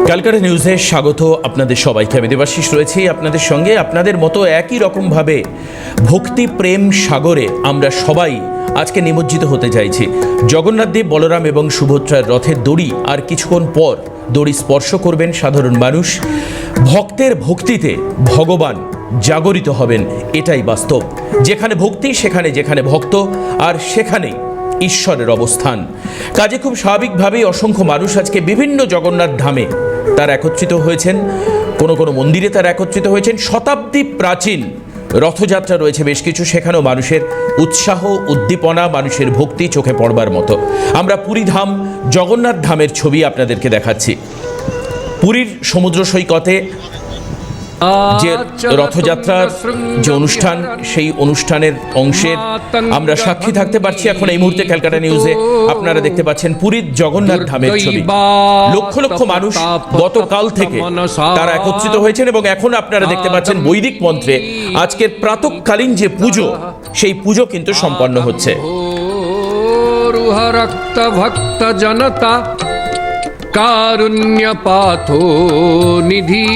ক্যালকাটা নিউজে স্বাগত আপনাদের সবাইকে। আমি দেবাশিস রয়েছি আপনাদের সঙ্গে। আপনাদের মতো একই রকমভাবে ভক্তি প্রেম সাগরে আমরা সবাই আজকে নিমজ্জিত হতে চাইছি। জগন্নাথদেব, বলরাম এবং সুভদ্রার রথের দড়ি আর কিছুক্ষণ পর দড়ি স্পর্শ করবেন সাধারণ মানুষ। ভক্তের ভক্তিতে ভগবান জাগরিত হবেন, এটাই বাস্তব। যেখানে ভক্তি যেখানে ভক্ত, আর সেখানেই ঈশ্বরের অবস্থান। কাজে খুব স্বাভাবিকভাবেই অসংখ্য মানুষ আজকে বিভিন্ন জগন্নাথ ধামে তারা একত্রিত হয়েছেন, কোনো কোনো মন্দিরে তারা একত্রিত হয়েছেন। শতাব্দী প্রাচীন রথযাত্রা রয়েছে বেশ কিছু, সেখানেও মানুষের উৎসাহ উদ্দীপনা, মানুষের ভক্তি চোখে পড়বার মতো। আমরা পুরী ধাম, জগন্নাথ ধামের ছবি আপনাদেরকে দেখাচ্ছি। পুরীর সমুদ্র সৈকতে যে রথযাত্রার যে অনুষ্ঠান, সেই অনুষ্ঠানের অংশের আমরা সাক্ষী থাকতে পারছি এখন এই মুহূর্তে ক্যালকাটা নিউজে। আপনারা দেখতে পাচ্ছেন পুরীর জগন্নাথ ধামের ছবি। লক্ষ লক্ষ মানুষ গতকাল থেকে তারা একত্রিত হয়েছেন এবং এখন আপনারা দেখতে পাচ্ছেন বৈদিক মন্ত্রে আজকের প্রাতঃকালীন যে পুজো, সেই পুজো কিন্তু সম্পন্ন হচ্ছে। রক্ত ভক্ত জনতা কারুণ্য পাথো নিধি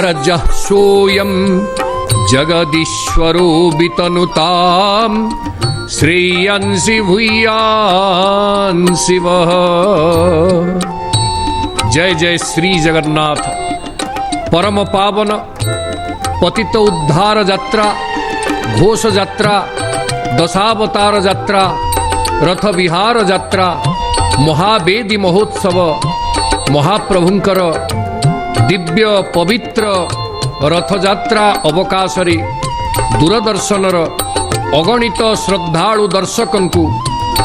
রজঃ সোয়ম জগদীশ্বরো বিতনুতাম শ্রেয়াংসি ভূয়াংসি বহ। জয় জয় শ্রী জগন্নাথ। পরম পাবন পতিত উদ্ধার যাত্রা, ঘোষ যাত্রা, দশাবতার যাত্রা, রথ বিহার যাত্রা, মহাবেদী মহোৎসব, মহাপ্রভুঙ্কর দিব্ୟ ପବିତ୍ର ରଥଯାତ୍ରା ଅବକାଶରେ ଦୂରଦର୍ଶନର ଅଗଣିତ ଶ୍ରଦ୍ଧାଳୁ ଦର୍ଶକଙ୍କୁ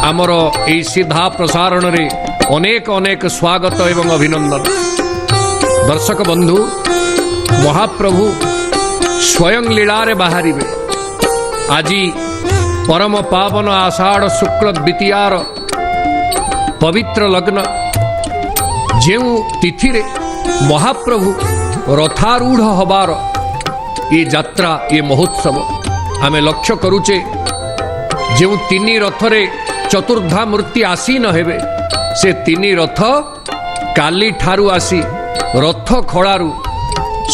ଆମର ଏହି ସିଧା ପ୍ରସାରଣରେ ଅନେକ ଅନେକ ସ୍ୱାଗତ ଏବଂ ଅଭିନନ୍ଦନ। ଦର୍ଶକ ବନ୍ଧୁ, ମହାପ୍ରଭୁ ସ୍ୱୟଂ ଲୀଳାରେ ବାହାରିବେ। ଆଜି ପରମ ପାବନ ଆଷାଢ଼ ଶୁକ୍ଳ ଦ୍ୱିତୀୟାର ପବିତ୍ର ଲଗ୍ନ, ଯେଉଁ ତିଥିରେ ମହାପ୍ରଭୁ ରଥାରୂଢ଼ ହବାର ଏ ଯାତ୍ରା, ଏ ମହୋତ୍ସବ ଆମେ ଲକ୍ଷ୍ୟ କରୁଛେ। ଯେଉଁ ତିନି ରଥରେ ଚତୁର୍ଦ୍ଧା ମୂର୍ତ୍ତି ଆସୀନ ହେବେ, ସେ ତିନି ରଥ କାଲିଠାରୁ ଆସି ରଥ ଖଳାରୁ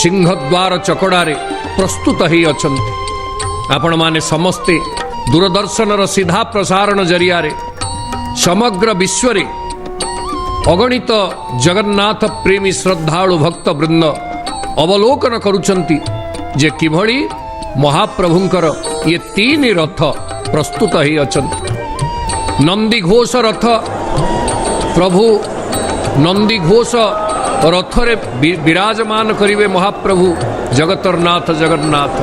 ସିଂହଦ୍ୱାର ଚକଡ଼ାରେ ପ୍ରସ୍ତୁତ ହେଇ ଅଛନ୍ତି। ଆପଣମାନେ ସମସ୍ତେ ଦୂରଦର୍ଶନର ସିଧା ପ୍ରସାରଣ ଜରିଆରେ ସମଗ୍ର ବିଶ୍ୱରେ ଅଗଣିତ ଜଗନ୍ନାଥ ପ୍ରେମୀ ଶ୍ରଦ୍ଧାଳୁ ଭକ୍ତ ବୃନ୍ଦ ଅବଲୋକନ କରୁଛନ୍ତି ଯେ କିଭଳି ମହାପ୍ରଭୁଙ୍କର ଇଏ ତିନି ରଥ ପ୍ରସ୍ତୁତ ହେଇ ଅଛନ୍ତି। ନନ୍ଦିଘୋଷ ରଥ, ପ୍ରଭୁ ନନ୍ଦିଘୋଷ ରଥରେ ବିରାଜମାନ କରିବେ ମହାପ୍ରଭୁ ଜଗତର ନାଥ ଜଗନ୍ନାଥ।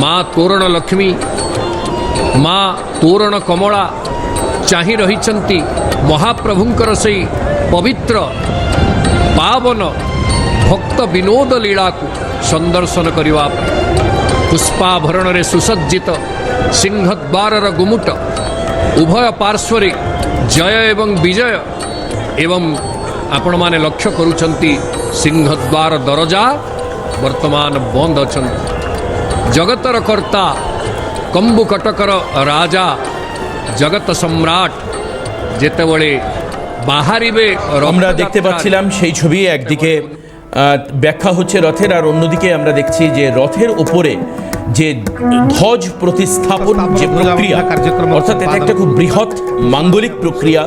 ମା ତୋରଣ ଲକ୍ଷ୍ମୀ, ମା ତୋରଣ କମଳା ଚାହିଁ ରହିଛନ୍ତି ମହାପ୍ରଭୁଙ୍କର ସେହି ପବିତ୍ର ପାବନ ଭକ୍ତ ବିନୋଦ ଲୀଳାକୁ ସନ୍ଦର୍ଶନ କରିବା ପାଇଁ। ପୁଷ୍ପାଭରଣରେ ସୁସଜ୍ଜିତ ସିଂହଦ୍ୱାରର ଗୁମୁଟ, ଉଭୟ ପାର୍ଶ୍ୱରେ ଜୟ ଏବଂ ବିଜୟ, ଏବଂ ଆପଣମାନେ ଲକ୍ଷ୍ୟ କରୁଛନ୍ତି ସିଂହଦ୍ୱାର ଦରଜା ବର୍ତ୍ତମାନ ବନ୍ଦ ଅଛନ୍ତି। ଜଗତର କର୍ତ୍ତା, କମ୍ବୁ କଟକର রাজা, জগত সম্রাট যেতেবেলে বাহারিবে। আমরা দেখতে পাচ্ছিলাম সেই ছবি। একদিকে ব্যাখ্যা হচ্ছে রথের, আর অন্যদিকে আমরা দেখছি যে রথের উপরে যে ধ্বজ প্রতিস্থাপন যে প্রক্রিয়া, অর্থাৎ এটা একটা খুব বৃহৎ মাঙ্গলিক প্রক্রিয়া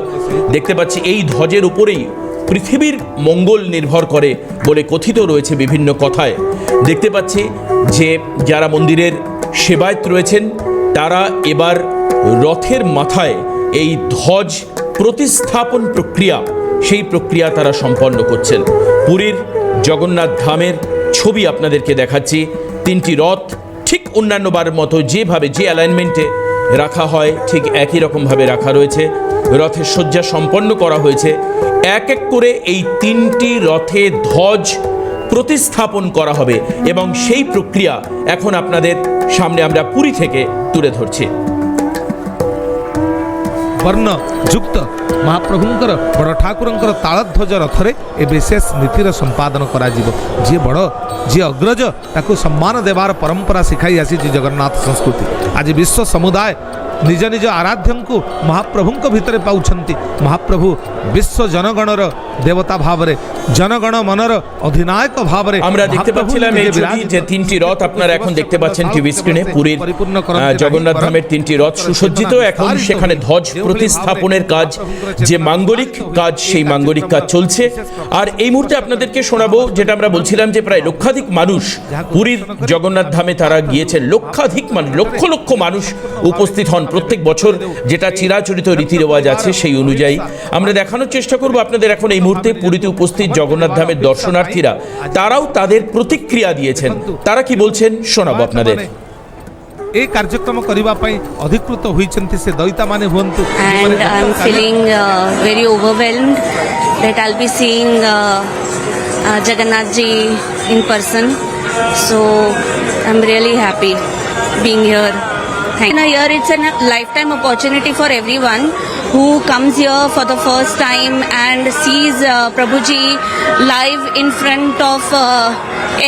দেখতে পাচ্ছি। এই ধ্বজের উপরেই পৃথিবীর মঙ্গল নির্ভর করে বলে কথিত রয়েছে বিভিন্ন কথায়। দেখতে পাচ্ছি যে যারা মন্দিরের সেবায়েত রয়েছেন তারা এবার রথের মাথায় এই ধ্বজ প্রতিস্থাপন প্রক্রিয়া, সেই প্রক্রিয়া তারা সম্পন্ন করছেন। পুরীর জগন্নাথ ধামের ছবি আপনাদেরকে দেখাচ্ছি। তিনটি রথ ঠিক অন্যান্যবার মতো যেভাবে যে অ্যালাইনমেন্টে রাখা হয় ঠিক একই রকমভাবে রাখা রয়েছে। রথের সজ্জা সম্পন্ন করা হয়েছে। এক এক করে এই তিনটি রথে ধ্বজ প্রতিস্থাপন করা হবে এবং সেই প্রক্রিয়া এখন আপনাদের সামনে আমরা পুরী থেকে তুলে ধরছি। বর্ণ যুক্ত মহাপ্রভুঙ্কর বড় ঠাকুরঙ্কর তালধ্বজ রথরে এ বিশেষ নীতির সম্পাদন করা যাব। যে বড়, যে অগ্রজ, তাকে সম্মান দেবার পরম্পরা শিখাই আসিছে জগন্নাথ সংস্কৃতি। আজ বিশ্ব সমুদায় নিজ নিজ আরাধ্যঙ্কু মহাপ্রভুঙ্ক ভিতরে পাউছন্তি। মহাপ্রভু বিশ্ব জনগণর দেবতা ভাবরে, জনগণ মনর অধিনায়ক ভাবরে আমরা দেখতে পাচ্ছিলাম এই ছবি, যে তিনটি রথ আপনারা এখন দেখতে পাচ্ছেন টিভি স্ক্রিনে, পুরীর জগন্নাথ ধামের তিনটি রথ সুসজ্জিত। এখন সেখানে ধ্বজ প্রতিস্থাপনের কাজ, যে মাঙ্গলিক কাজ, সেই মাঙ্গলিক কাজ চলছে। আর এই মুহূর্তে আপনাদেরকে শোনাবো যেটা আমরা বলছিলাম, যে প্রায় লক্ষাধিক মানুষ পুরীর জগন্নাথ ধামে তারা গিয়েছেন। লক্ষাধিক মানুষ, লক্ষ লক্ষ মানুষ উপস্থিত হন প্রত্যেক বছর, যেটা চিরাচরিত রীতি রেওয়াজ আছে সেই অনুযায়ী। আমরা দেখানোর চেষ্টা করব আপনাদের এখন এই মুহূর্তে পুরীতে উপস্থিত জগন্নাথ ধামের দর্শনার্থীরা, তারাও তাদের প্রতিক্রিয়া দিয়েছেন। তারা কি বলছেন শোনাবো আপনাদের। এই কার্যক্রম করিবা পাই অধিকৃত হইছেনতি সে দৈতা মানে হুন্তু। And I'm feeling very overwhelmed that I'll be seeing Jagannath Ji in person. So I'm really happy being here. Thank you. Here it's a lifetime opportunity for everyone who comes here for the first time and sees Prabhuji live in front of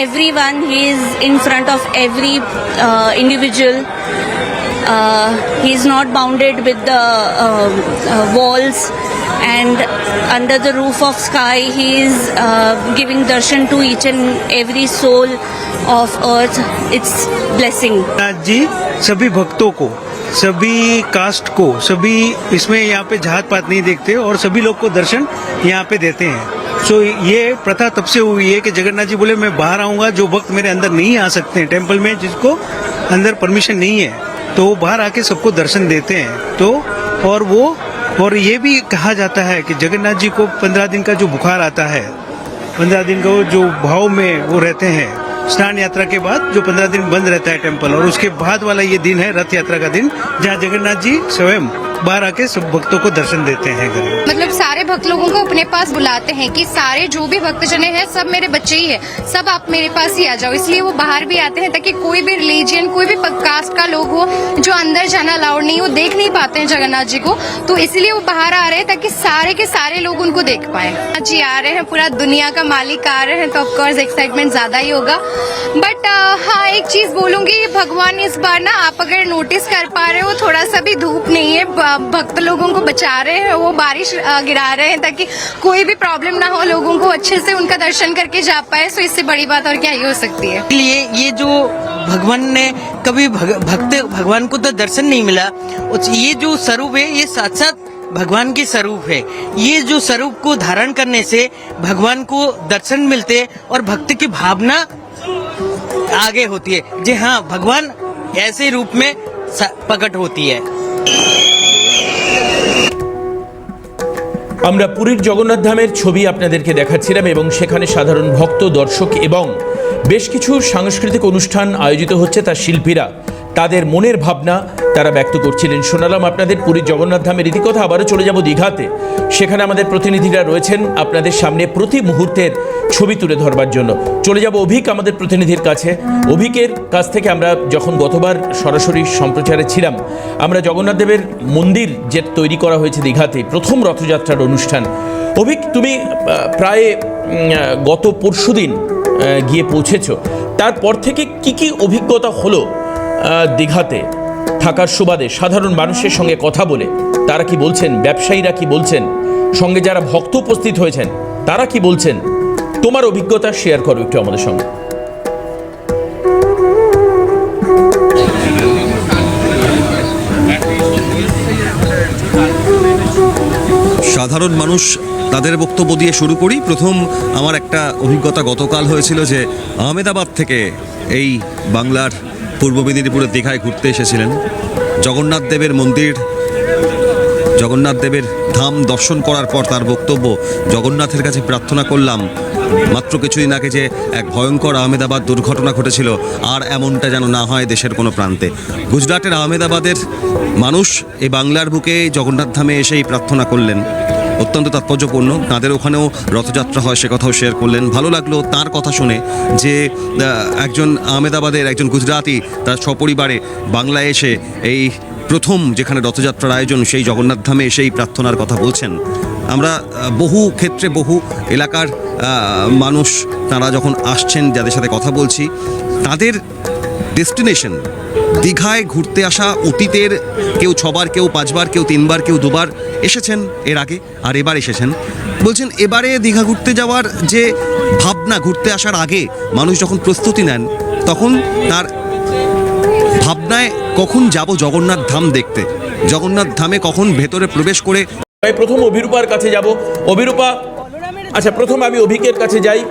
everyone. He is in front of every individual. He is not bounded with the walls, and under the roof of sky he is giving darshan to each and every soul of earth. It's blessing. Nath ji सभी भक्तों को, सभी cast को, सभी इसमें यहाँ पे जात पात नहीं देखते और सभी लोग को दर्शन यहाँ पे देते हैं। सो ये प्रथा तब से हुई है कि जगन्नाथ जी बोले मैं बाहर आऊँगा, जो भक्त मेरे अंदर नहीं आ सकते हैं टेम्पल में, जिसको अंदर परमिशन नहीं है, तो वो बाहर आके सबको दर्शन देते हैं। तो और ये भी कहा जाता है कि जगन्नाथ जी को 15 दिन का जो बुखार आता है, 15 दिन का वो जो भाव में वो रहते हैं, स्नान यात्रा के बाद जो 15 दिन बंद रहता है टेम्पल, और उसके बाद वाला ये दिन है रथ यात्रा का दिन, जहाँ जगन्नाथ जी स्वयं बाहर आके सब भक्तों को दर्शन देते हैं। मतलब सारे भक्त लोगों को अपने पास बुलाते हैं कि सारे जो भी भक्तजन हैं सब मेरे बच्चे ही हैं, सब आप मेरे पास ही आ जाओ। इसलिए वो बाहर भी आते हैं ताकि कोई भी रिलीजियन, कोई भी कास्ट का लोग हो जो अंदर जाना अलाउड नहीं, वो देख नहीं पाते हैं जगन्नाथ जी को, तो इसलिए वो बाहर आ रहे हैं ताकि सारे के सारे लोग उनको देख पाए। जी आ रहे हैं, पूरा दुनिया का मालिक आ रहे हैं, तो ऑफकोर्स एक्साइटमेंट ज्यादा ही होगा। बट हाँ, एक चीज बोलूंगी, भगवान इस बार ना, आप अगर नोटिस कर पा रहे हो, थोड़ा सा भी धूप नहीं है, भक्त लोगों को बचा रहे हैं, वो बारिश गिरा रहे हैं ताकि कोई भी प्रॉब्लम ना हो, लोगों को अच्छे से उनका दर्शन करके जा पाए। सो इससे बड़ी बात और क्या ही हो सकती है। इसलिए ये जो भगवान ने कभी भगवान को तो दर्शन नहीं मिला, ये जो स्वरूप है ये साक्षात भगवान की स्वरूप है। ये जो स्वरूप को धारण करने से भगवान को दर्शन मिलते और भक्ति की भावना आगे होती है। जी हाँ, भगवान ऐसे रूप में प्रकट होती है। আমরা পুরীর জগন্নাথ ধামের ছবি আপনাদেরকে দেখাচ্ছিলাম, এবং সেখানে সাধারণ ভক্ত, দর্শক এবং বেশ কিছু সাংস্কৃতিক অনুষ্ঠান আয়োজিত হচ্ছে, তার শিল্পীরা তাদের মনের ভাবনা তারা ব্যক্ত করছিলেন। শোনালাম আপনাদের পুরীর জগন্নাথ ধামের রীতিকথা। আবারও চলে যাব দীঘাতে, সেখানে আমাদের প্রতিনিধিরা রয়েছেন আপনাদের সামনে প্রতি মুহূর্তের ছবি তুলে ধরবার জন্য। চলে যাব অভিক আমাদের প্রতিনিধির কাছে। অভিকের কাছ থেকে আমরা যখন গতবার সরাসরি সম্প্রচারে ছিলাম, আমরা জগন্নাথ দেবের মন্দির যে তৈরি করা হয়েছে দীঘাতে, প্রথম রথযাত্রার অনুষ্ঠান। অভিক, তুমি প্রায় গত পরশুদিন গিয়ে পৌঁছেছো, তারপর থেকে কি কি অভিজ্ঞতা হলো দীঘাতে থাকার সুবাদে, সাধারণ মানুষের সঙ্গে কথা বলে তারা কি বলছেন, ব্যবসায়ীরা কি বলছেন, সঙ্গে যারা ভক্ত উপস্থিত হয়েছেন তারা কি বলছেন? তোমার অভিজ্ঞতা শেয়ার করো একটু আমাদের সঙ্গে। সাধারণ মানুষ তাদের বক্তব্য দিয়ে শুরু করি। প্রথম আমার একটা অভিজ্ঞতা গতকাল হয়েছিল, যে আহমেদাবাদ থেকে এই বাংলার পূর্ব মেদিনীপুরের দীঘায় ঘুরতে এসেছিলেন। জগন্নাথ দেবের মন্দির, জগন্নাথ দেবের ধাম দর্শন করার পর তার বক্তব্য, জগন্নাথের কাছে প্রার্থনা করলাম, মাত্র কিছুদিন আগে যে এক ভয়ঙ্কর আহমেদাবাদ দুর্ঘটনা ঘটেছিল, আর এমনটা যেন না হয় দেশের কোনো প্রান্তে। গুজরাটের আহমেদাবাদের মানুষ এই বাংলার বুকে জগন্নাথ ধামে এসেই প্রার্থনা করলেন। অত্যন্ত তাৎপর্যপূর্ণ। তাদের ওখানেও রথযাত্রা হয়, সে কথাও শেয়ার করলেন। ভালো লাগলো তার কথা শুনে, যে একজন আহমেদাবাদের একজন গুজরাটি তার সপরিবারে বাংলায় এসে এই প্রথম যেখানে রথযাত্রার আয়োজন, সেই জগন্নাথ ধামে এসেই প্রার্থনার কথা বলছেন। আমরা বহু ক্ষেত্রে বহু এলাকার মানুষ তারা যখন আসছেন, যাদের সাথে কথা বলছি, তাদের ডেস্টিনেশন দীঘায় ঘুরতে আসা অতীতের কেউ 6 বার, কেউ 5 বার, কেউ 3 বার, কেউ 2 বার এসেছেন এর আগে, আর এবার এসেছেন। বলছেন এবারে দীঘা ঘুরতে যাওয়ার যে ভাবনা, ঘুরতে আসার আগে মানুষ যখন প্রস্তুতি নেন, তখন তার ভাবনায় কখন যাব জগন্নাথ ধাম দেখতে, জগন্নাথ ধামে কখন ভেতরে প্রবেশ করে। আমি প্রথম অভিরূপার কাছে যাব। অভিরূপা, আচ্ছা প্রথম আমি অভিকের কাছে যাই।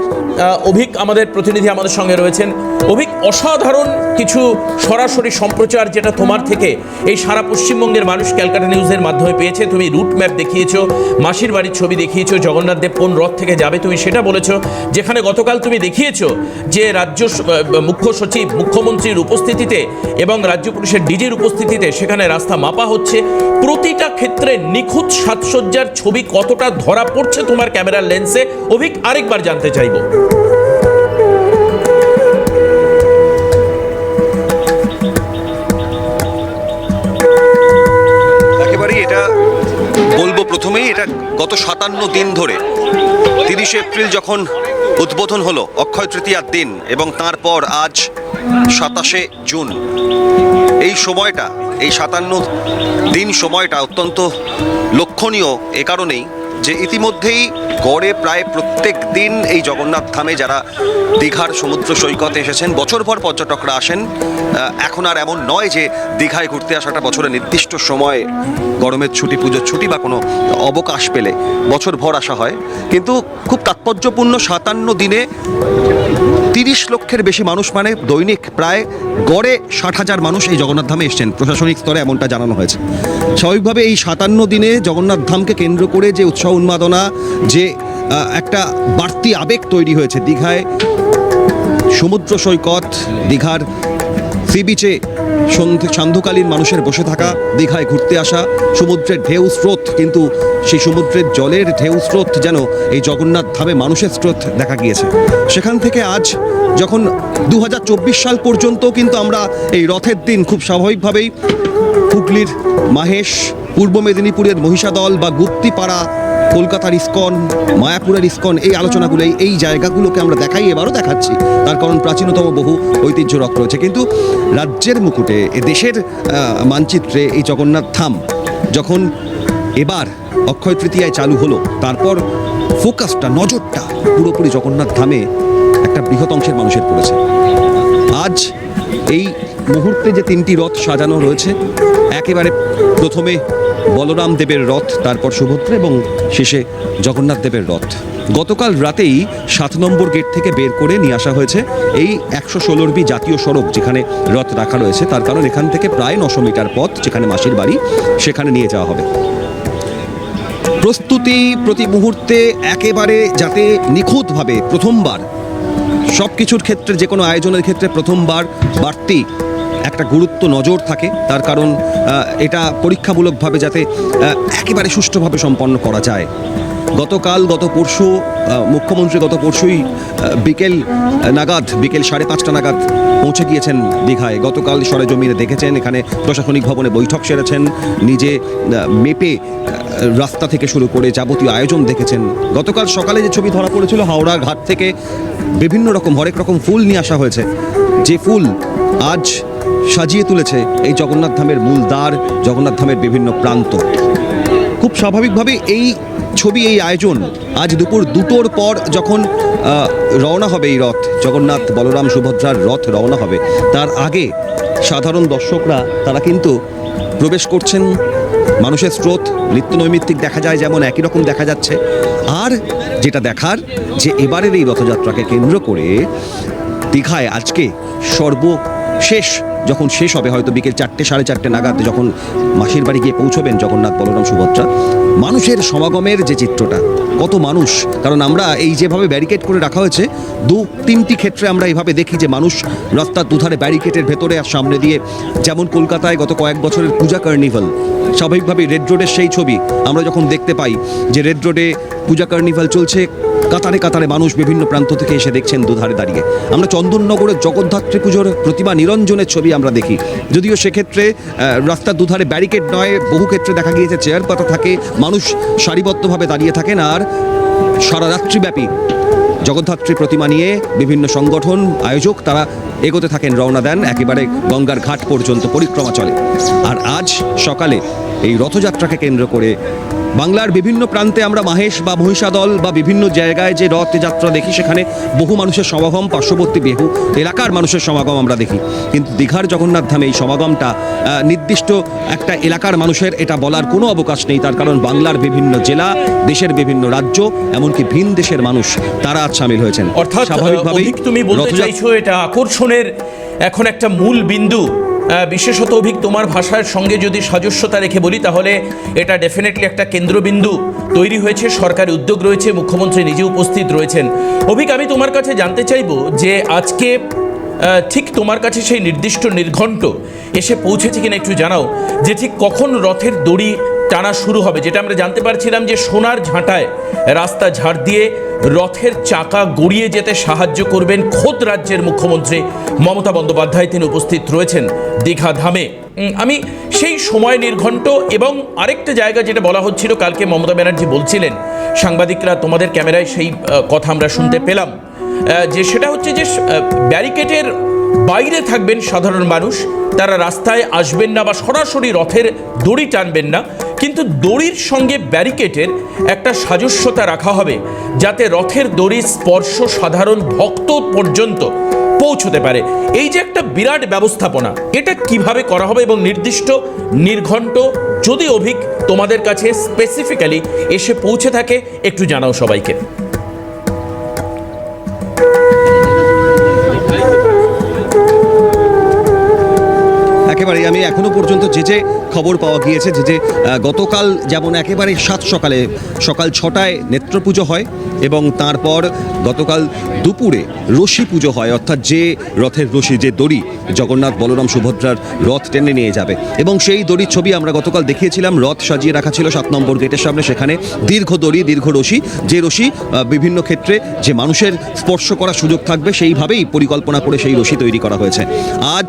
অভিক আমাদের প্রতিনিধি আমাদের সঙ্গে রয়েছেন। অভিক, অসাধারণ কিছু সরাসরি সম্প্রচার যেটা তোমার থেকে এই সারা পশ্চিমবঙ্গের মানুষ ক্যালকাটা নিউজের মাধ্যমে পেয়েছে। তুমি রুট ম্যাপ দেখিয়েছো, মাসির বাড়ির ছবি দেখিয়েছো, জগন্নাথ দেব কোন রথ থেকে যাবে তুমি সেটা বলেছো, যেখানে গতকাল তুমি দেখিয়েছো যে রাজ্য মুখ্য সচিব, মুখ্যমন্ত্রীর উপস্থিতিতে এবং রাজ্য পুলিশের ডিজির উপস্থিতিতে সেখানে রাস্তা মাপা হচ্ছে। প্রতিটা ক্ষেত্রে নিখুঁত সাজসজ্জার ছবি কতটা ধরা পড়ছে তোমার ক্যামেরার লেন্সে, অভিক আরেকবার জানতে চাইবো। একেবারেই এটা বলবো প্রথমেই, এটা গত 57 দিন ধরে 30 এপ্রিল যখন উদ্বোধন হলো অক্ষয় তৃতীয়ার দিন, এবং তারপর আজ 27 জুন, এই সময়টা, এই 57 দিন সময়টা অত্যন্ত লক্ষণীয় এ কারণেই যে ইতিমধ্যেই গড়ে প্রায় প্রত্যেক দিন এই জগন্নাথ ধামে যারা দীঘার সমুদ্র সৈকতে এসেছেন, বছরভর পর্যটকরা আসেন। এখন আর এমন নয় যে দীঘায় ঘুরতে আসাটা বছরের নির্দিষ্ট সময়, গরমের ছুটি, পুজোর ছুটি বা কোনো অবকাশ পেলে বছরভর আসা হয়, কিন্তু খুব তাৎপর্যপূর্ণ 57 দিনে 30 লক্ষের বেশি মানুষ, মানে দৈনিক প্রায় গড়ে 60,000 মানুষ এই জগন্নাথ ধামে এসছেন। প্রশাসনিক স্তরে এমনটা জানানো হয়েছে। স্বাভাবিকভাবে এই 57 দিনে জগন্নাথ ধামকে কেন্দ্র করে যে উৎসাহ উন্মাদনা, যে একটা বাড়তি আবেগ তৈরি হয়েছে দীঘায়, সমুদ্র সৈকত, দীঘার সি বিচে সান্ধ্যকালীন মানুষের বসে থাকা, দীঘায় ঘুরতে আসা, সমুদ্রের ঢেউ স্রোত, কিন্তু সেই সমুদ্রের জলের ঢেউ স্রোত যেন এই জগন্নাথ ধামে মানুষের স্রোত দেখা গিয়েছে। সেখান থেকে আজ যখন 2024 সাল পর্যন্ত কিন্তু আমরা এই রথের দিন খুব স্বাভাবিকভাবেই হুগলির মাহেশ, পূর্ব মেদিনীপুরের মহিষাদল বা গুপ্তিপাড়া, কলকাতার ইস্কন, মায়াপুরের ইস্কন, এই আলোচনাগুলো, এই জায়গাগুলোকে আমরা দেখাই, এবারও দেখাচ্ছি। তার কারণ প্রাচীনতম বহু ঐতিহ্য রক রয়েছে। কিন্তু রাজ্যের মুকুটে, এ দেশের মানচিত্রে এই জগন্নাথ ধাম যখন এবার অক্ষয় তৃতীয়ায় চালু হলো, তারপর ফোকাসটা, নজরটা পুরোপুরি জগন্নাথ ধামে একটা বৃহৎ অংশের মানুষের পড়েছে। আজ এই মুহূর্তে যে 3টি রথ সাজানো রয়েছে, একেবারে প্রথমে বলরাম দেবের রথ, তারপর সুভদ্রা এবং শেষে জগন্নাথ দেবের রথ। গতকাল রাতেই 7 নম্বর গেট থেকে বের করে নিয়ে আসা হয়েছে এই 116B জাতীয় সড়ক, যেখানে রথ রাখা রয়েছে। তার কারণ এখান থেকে প্রায় 900 মিটার পথ, যেখানে মাসির বাড়ি, সেখানে নিয়ে যাওয়া হবে। প্রস্তুতি প্রতি মুহূর্তে একেবারে যাতে নিখুঁতভাবে, প্রথমবার সব কিছুর ক্ষেত্রে, যে কোনো আয়োজনের ক্ষেত্রে প্রথমবার বাড়তি একটা গুরুত্ব নজর থাকে। তার কারণ এটা পরীক্ষামূলকভাবে যাতে একেবারে সুষ্ঠুভাবে সম্পন্ন করা যায়। গত পরশু মুখ্যমন্ত্রী গত পরশুই বিকেল 5:30 নাগাদ পৌঁছে গিয়েছেন দীঘায়। গতকাল সরেজমিনে দেখেছেন, এখানে প্রশাসনিক ভবনে বৈঠক সেরেছেন, নিজে মেপে রাস্তা থেকে শুরু করে যাবতীয় আয়োজন দেখেছেন। গতকাল সকালে যে ছবি ধরা পড়েছিল, হাওড়া ঘাট থেকে বিভিন্ন রকম হরেক রকম ফুল নিয়ে আসা হয়েছে, যে ফুল আজ সাজিয়ে তুলেছে এই জগন্নাথ ধামের মূল দ্বার, জগন্নাথ ধামের বিভিন্ন প্রান্ত। খুব স্বাভাবিকভাবে এই ছবি, এই আয়োজন আজ দুপুর 2টোর পর যখন রওনা হবে এই রথ, জগন্নাথ বলরাম সুভদ্রার রথ রওনা হবে, তার আগে সাধারণ দর্শকরা তারা কিন্তু প্রবেশ করছেন। মানুষের স্রোত নিত্য নৈমিত্তিক দেখা যায়, যেমন একই রকম দেখা যাচ্ছে। আর যেটা দেখার, যে এবারের এই রথযাত্রাকে কেন্দ্র করে দীঘায় আজকে সর্বশেষ যখন শেষ হবে, হয়তো বিকেল 4টে, 4:30 নাগাদ যখন মাসির বাড়ি গিয়ে পৌঁছবেন জগন্নাথ বলরাম সুভদ্রা, মানুষের সমাগমের যে চিত্রটা, কত মানুষ! কারণ আমরা এই যেভাবে ব্যারিকেড করে রাখা হয়েছে, 2-3টি ক্ষেত্রে আমরা এইভাবে দেখি যে মানুষ রাস্তার দুধারে ব্যারিকেডের ভেতরে আর সামনে দিয়ে, যেমন কলকাতায় গত কয়েক বছরের পূজা কার্নিভাল, স্বাভাবিকভাবেই রেড রোডের সেই ছবি আমরা যখন দেখতে পাই যে রেড রোডে পূজা কার্নিভাল চলছে, কাতারে কাতারে মানুষ বিভিন্ন প্রান্ত থেকে এসে দেখছেন দুধারে দাঁড়িয়ে। আমরা চন্দননগরের জগদ্ধাত্রী পুজোর প্রতিমা নিরঞ্জনের ছবি আমরা দেখি, যদিও সেক্ষেত্রে রাস্তার দুধারে ব্যারিকেড নয়, বহু ক্ষেত্রে দেখা গিয়েছে চেয়ার পাতা থাকে, মানুষ সারিবদ্ধভাবে দাঁড়িয়ে থাকেন, আর সারা রাত্রিব্যাপী জগদ্ধাত্রী প্রতিমা নিয়ে বিভিন্ন সংগঠন আয়োজক তারা এগোতে থাকেন, রওনা দেন, একেবারে গঙ্গার ঘাট পর্যন্ত পরিক্রমা চলে। আর আজ সকালে এই রথযাত্রাকে কেন্দ্র করে বাংলার বিভিন্ন প্রান্তে আমরা মাহেশ বা মহিষাদল বা বিভিন্ন জায়গায় যে রথযাত্রা দেখি, সেখানে বহু মানুষের সমাগম, পার্শ্ববর্তী বহু এলাকার মানুষের সমাগম আমরা দেখি। কিন্তু দীঘার জগন্নাথ ধামে এই সমাগমটা নির্দিষ্ট একটা এলাকার মানুষের এটা বলার কোনো অবকাশ নেই। তার কারণ বাংলার বিভিন্ন জেলা, দেশের বিভিন্ন রাজ্য, এমনকি ভিন দেশের মানুষ তারা আজ সামিল হয়েছেন। অর্থাৎ অভিক তুমি বলতে চাইছো এটা আকর্ষণের এখন একটা মূল বিন্দু। বিশেষত অভিক তোমার ভাষার সঙ্গে যদি সাজস্যতা রেখে বলি তাহলে এটা ডেফিনেটলি একটা কেন্দ্রবিন্দু তৈরি হয়েছে, সরকারি উদ্যোগ রয়েছে, মুখ্যমন্ত্রী নিজে উপস্থিত রয়েছেন। অভিক, আমি তোমার কাছে জানতে চাইবো যে আজকে ঠিক তোমার কাছে সেই নির্দিষ্ট নির্ঘণ্ট এসে পৌঁছেছে কিনা একটু জানাও, যে ঠিক কখন রথের দড়ি টানা শুরু হবে। যেটা আমরা জানতে পারছিলাম যে সোনার ঝাঁটায় রাস্তা ঝাড় দিয়ে রথের চাকা গড়িয়ে যেতে সাহায্য করবেন খোদ রাজ্যের মুখ্যমন্ত্রী মমতা বন্দ্যোপাধ্যায়, তিনি উপস্থিত রয়েছেন দীঘা ধামে। আমি সেই সময় নির্ঘণ্ট এবং আরেকটা জায়গা যেটা বলা হচ্ছিল, কালকে মমতা ব্যানার্জি বলছিলেন, সাংবাদিকরা তোমাদের ক্যামেরায় সেই কথা আমরা শুনতে পেলাম, যে সেটা হচ্ছে যে ব্যারিকেডের বাইরে থাকবেন সাধারণ মানুষ, তারা রাস্তায় আসবেন না বা সরাসরি রথের দড়ি টানবেন না, কিন্তু দড়ির সঙ্গে ব্যারিকেডের একটা সাজস্যতা রাখা হবে যাতে রথের দড়ির স্পর্শ সাধারণ ভক্ত পর্যন্ত পৌঁছতে পারে। এই যে একটা বিরাট ব্যবস্থাপনা, এটা কিভাবে করা হবে এবং নির্দিষ্ট নির্ঘণ্ট যদি অভিক তোমাদের কাছে স্পেসিফিক্যালি এসে পৌঁছে থাকে একটু জানাও সবাইকে। একেবারে আমি এখনো পর্যন্ত যে খবর পাওয়া গিয়েছে, যে গতকাল যেমন একেবারে সকাল 6টায় নেত্র পুজো হয় এবং তারপর গতকাল দুপুরে রশি পুজো হয়, অর্থাৎ যে রথের রশি, যে দড়ি জগন্নাথ বলরাম সুভদ্রার রথ টেনে নিয়ে যাবে, এবং সেই দড়ির ছবি আমরা গতকাল দেখিয়েছিলাম। রথ সাজিয়ে রাখা ছিল 7 নম্বর গেটের সামনে, সেখানে দীর্ঘ দড়ি, দীর্ঘ রশি, যে রশি বিভিন্ন ক্ষেত্রে যে মানুষের স্পর্শ করার সুযোগ থাকবে সেইভাবেই পরিকল্পনা করে সেই রশি তৈরি করা হয়েছে। আজ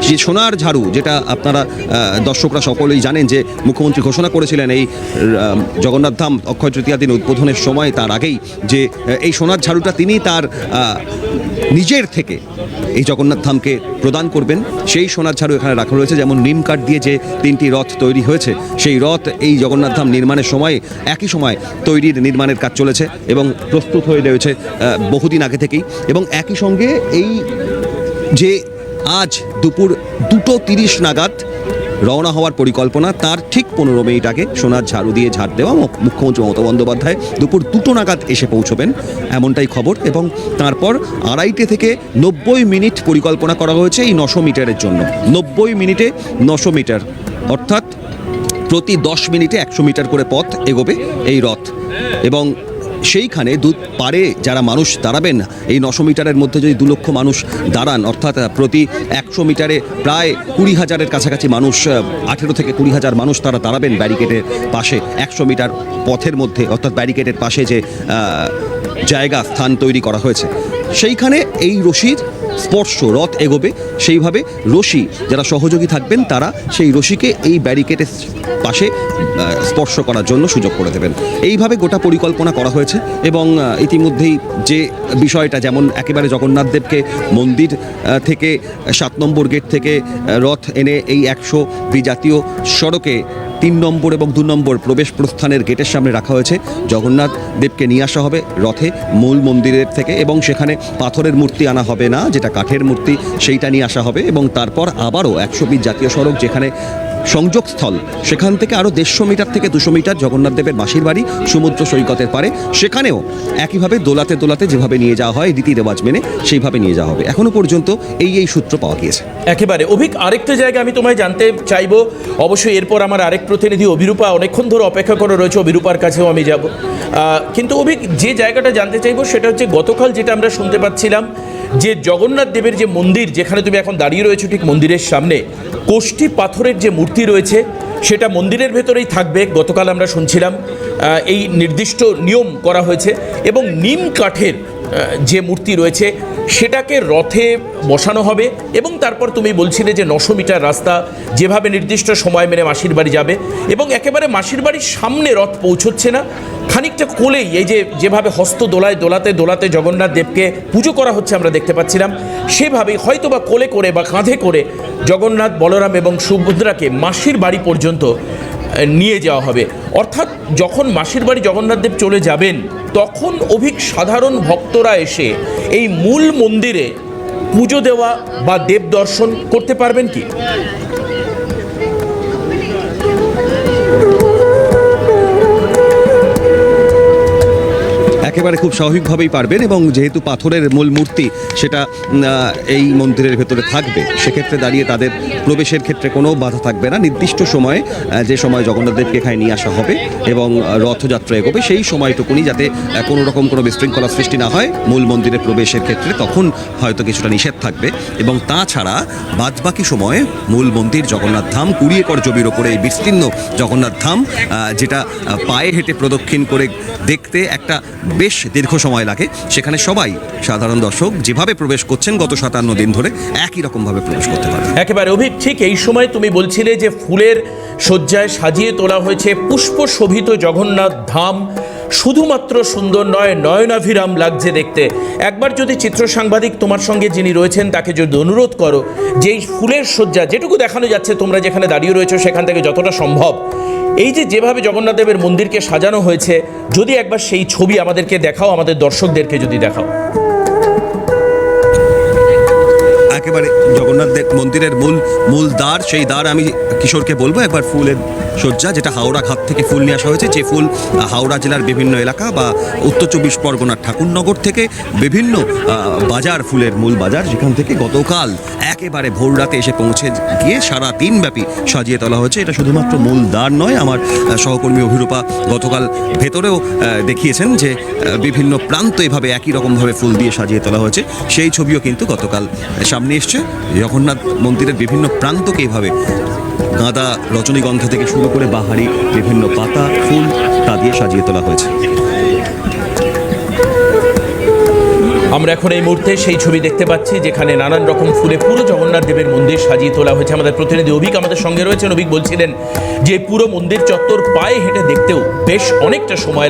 যে সোনার ঝাড়ু, যেটা আপনারা দর্শকরা সকলেই জানেন যে মুখ্যমন্ত্রী ঘোষণা করেছিলেন এই জগন্নাথ ধাম অক্ষয় তৃতীয়া দিন উদ্বোধনের সময়, তার আগেই, যে এই সোনার ঝাড়ুটা তিনি তার নিজের থেকে এই জগন্নাথ ধামকে প্রদান করবেন। সেই সোনার ঝাড়ু এখানে রাখা রয়েছে। যেমন নিম কাঠ দিয়ে যে 3টি রথ তৈরি হয়েছে, সেই রথ এই জগন্নাথ ধাম নির্মাণের সময় একই সময় নির্মাণের কাজ চলেছে এবং প্রস্তুত হয়ে রয়েছে বহুদিন আগে থেকেই। এবং একই সঙ্গে এই যে আজ দুপুর 2:30 নাগাদ রওনা হওয়ার পরিকল্পনা, তার ঠিক 15 মিনিট আগে সোনার ঝাড়ু দিয়ে ঝাড় দেওয়া মুখ্যমন্ত্রী মমতা বন্দ্যোপাধ্যায় দুপুর 2টো নাগাদ এসে পৌঁছবেন, এমনটাই খবর। এবং তারপর 2:30 থেকে 90 মিনিট পরিকল্পনা করা হয়েছে এই 900 মিটারের জন্য। 90 মিনিটে 900 মিটার, অর্থাৎ প্রতি 10 মিনিটে 100 মিটার করে পথ এগোবে এই রথ। এবং সেইখানে পারে যারা মানুষ দাঁড়াবেন, এই 900 মিটারের মধ্যে যদি 2 লক্ষ মানুষ দাঁড়ান, অর্থাৎ প্রতি 100 মিটারে প্রায় 20,000-এর কাছাকাছি মানুষ, 18 থেকে 20,000 মানুষ তারা দাঁড়াবেন ব্যারিকেডের পাশে 100 মিটার পথের মধ্যে, অর্থাৎ ব্যারিকেডের পাশে যে জায়গা স্থান তৈরি করা হয়েছে, সেইখানে এই রশির স্পর্শ রথ এগোবে। সেইভাবে রশি যারা সহযোগী থাকবেন তারা সেই রশিকে এই ব্যারিকেডের পাশে স্পর্শ করার জন্য সুযোগ করে দেবেন। এইভাবে গোটা পরিকল্পনা করা হয়েছে। এবং ইতিমধ্যেই যে বিষয়টা, যেমন একেবারে জগন্নাথ দেবকে মন্দির থেকে 7 নম্বর গেট থেকে রথ এনে এই 100 জাতীয় সড়কে 3 নম্বর এবং 2 নম্বর প্রবেশ প্রস্থানের গেটের সামনে রাখা হয়েছে। জগন্নাথ দেবকে নিয়ে আসা হবে রথে মূল মন্দিরের থেকে, এবং সেখানে পাথরের মূর্তি আনা হবে না, যেটা কাঠের মূর্তি, সেইটা নিয়ে আসা হবে। এবং তারপর আবারও 120 জাতীয় সড়ক, যেখানে সংযোগস্থল, সেখান থেকে আরও 150 মিটার থেকে 200 মিটার জগন্নাথ দেবের মাসির বাড়ি সমুদ্র সৈকতের পারে, সেখানেও একইভাবে দোলাতে দোলাতে যেভাবে নিয়ে যাওয়া হয় রীতি রেওয়াজ মেনে, সেইভাবে নিয়ে যাওয়া হবে। এখনো পর্যন্ত এই সূত্র পাওয়া গিয়েছে। একেবারে অভিক, আরেকটা জায়গা আমি তোমায় জানতে চাইবো, অবশ্যই এরপর আমার আরেক প্রতিনিধি অভিরূপা অনেকক্ষণ ধরে অপেক্ষা করে রয়েছে, অভিরূপার কাছেও আমি যাব। কিন্তু অভিক, যে জায়গাটা জানতে চাইবো সেটা হচ্ছে গতকাল যেটা আমরা শুনতে পাচ্ছিলাম, যে জগন্নাথ দেবের যে মন্দির, যেখানে তুমি এখন দাঁড়িয়ে রয়েছো ঠিক মন্দিরের সামনে, কোষ্ঠী পাথরের যে মূর্তি রয়েছে সেটা মন্দিরের ভেতরেই থাকবে। গতকাল আমরা শুনছিলাম এই নির্দিষ্ট নিয়ম করা হয়েছে। এবং নিম কাঠের যে মূর্তি রয়েছে সেটাকে রথে বসানো হবে এবং তারপর তুমি বলছিলে যে 900 মিটার রাস্তা যেভাবে নির্দিষ্ট সময় মেনে মাসির বাড়ি যাবে এবং একেবারে মাসির বাড়ির সামনে রথ পৌঁছচ্ছে না, খানিকটা কোলেই এই যে যেভাবে হস্ত দোলায় দোলাতে দোলাতে জগন্নাথ দেবকে পুজো করা হচ্ছে আমরা দেখতে পাচ্ছিলাম, সেভাবেই হয়তো বা কোলে করে বা কাঁধে করে জগন্নাথ, বলরাম এবং সুভদ্রাকে মাসির বাড়ি পর্যন্ত নিয়ে যাওয়া হবে। অর্থাৎ যখন মাসির বাড়ি জগন্নাথ দেব চলে যাবেন তখন অধিক সাধারণ ভক্তরা এসে এই মূল মন্দিরে পুজো দেওয়া বা দেব দর্শন করতে পারবেন কি? একেবারে খুব স্বাভাবিকভাবেই পারবেন এবং যেহেতু পাথরের মূল মূর্তি সেটা এই মন্দিরের ভেতরে থাকবে, সেক্ষেত্রে দাঁড়িয়ে তাদের প্রবেশের ক্ষেত্রে কোনো বাধা থাকবে না। নির্দিষ্ট সময়ে যে সময় জগন্নাথ দেবকে এখানে নিয়ে আসা হবে এবং রথযাত্রা এগোবে সেই সময়টুকুনি যাতে কোনো রকম কোনো বিশৃঙ্খলা সৃষ্টি না হয় মূল মন্দিরে প্রবেশের ক্ষেত্রে, তখন হয়তো কিছুটা নিষেধ থাকবে। এবং তাছাড়া বাদবাকি সময়ে মূল মন্দির জগন্নাথ ধাম 20 একর জমির ওপরে এই বিস্তীর্ণ জগন্নাথ ধাম, যেটা পায়ে হেঁটে প্রদক্ষিণ করে দেখতে একটা বেশ দীর্ঘ সময় লাগে, সেখানে সবাই সাধারণ দর্শক যেভাবে প্রবেশ করছেন গত 57 দিন ধরে একই রকমভাবে প্রবেশ করতে পারে। একেবারে অভিক, ঠিক এই সময় তুমি বলছিলে যে ফুলের শয্যায় সাজিয়ে তোলা হয়েছে পুষ্প শোভিত জগন্নাথ ধাম। শুধুমাত্র সুন্দর নয়, নয়নাভিরাম লাগছে দেখতে। একবার যদি চিত্র সাংবাদিক তোমার সঙ্গে যিনি রয়েছেন তাকে যদি অনুরোধ করো যে এই ফুলের শয্যা যেটুকু দেখানো যাচ্ছে, তোমরা যেখানে দাঁড়িয়ে রয়েছো সেখান থেকে যতটা সম্ভব এই যে যেভাবে জগন্নাথ দেবের মন্দিরকে সাজানো হয়েছে, যদি একবার সেই ছবি আমাদেরকে দেখাও, আমাদের দর্শকদেরকে যদি দেখাও। একেবারে জগন্নাথ দেব মন্দিরের মূল দ্বার, সেই দ্বার আমি কিশোরকে বলবো একবার ফুলের শয্যা, যেটা হাওড়া ঘাট থেকে ফুল নিয়ে আসা হয়েছে, যে ফুল হাওড়া জেলার বিভিন্ন এলাকা বা উত্তর 24 পরগনার ঠাকুরনগর থেকে বিভিন্ন বাজার, ফুলের মূল বাজার, যেখান থেকে গতকাল একেবারে ভোর রাতে এসে পৌঁছে গিয়ে সারা দিনব্যাপী সাজিয়ে তোলা হয়েছে। এটা শুধুমাত্র মূল দ্বার নয়, আমার সহকর্মী অভিরূপা গতকাল ভেতরেও দেখিয়েছেন যে বিভিন্ন প্রান্ত এভাবে একই রকমভাবে ফুল দিয়ে সাজিয়ে তোলা হয়েছে। সেই ছবিও কিন্তু গতকাল সামনে এসছে। জগন্নাথ মন্দিরের বিভিন্ন প্রান্তকে এভাবে গাঁদা, রজনীগন্ধা থেকে শুরু করে বাহারি বিভিন্ন পাতা, ফুল তা দিয়ে সাজিয়ে তোলা হয়েছে। আমরা এখন এই মুহূর্তে সেই ছবি দেখতে পাচ্ছি যেখানে নানান রকম ফুলে পুরো জগন্নাথ দেবের মন্দির সাজিয়ে তোলা হয়েছে। আমাদের প্রতিনিধি অভিক আমাদের সঙ্গে রয়েছেন। অভিক বলছিলেন যে পুরো মন্দির চত্বর পায়ে হেঁটে দেখতেও বেশ অনেকটা সময়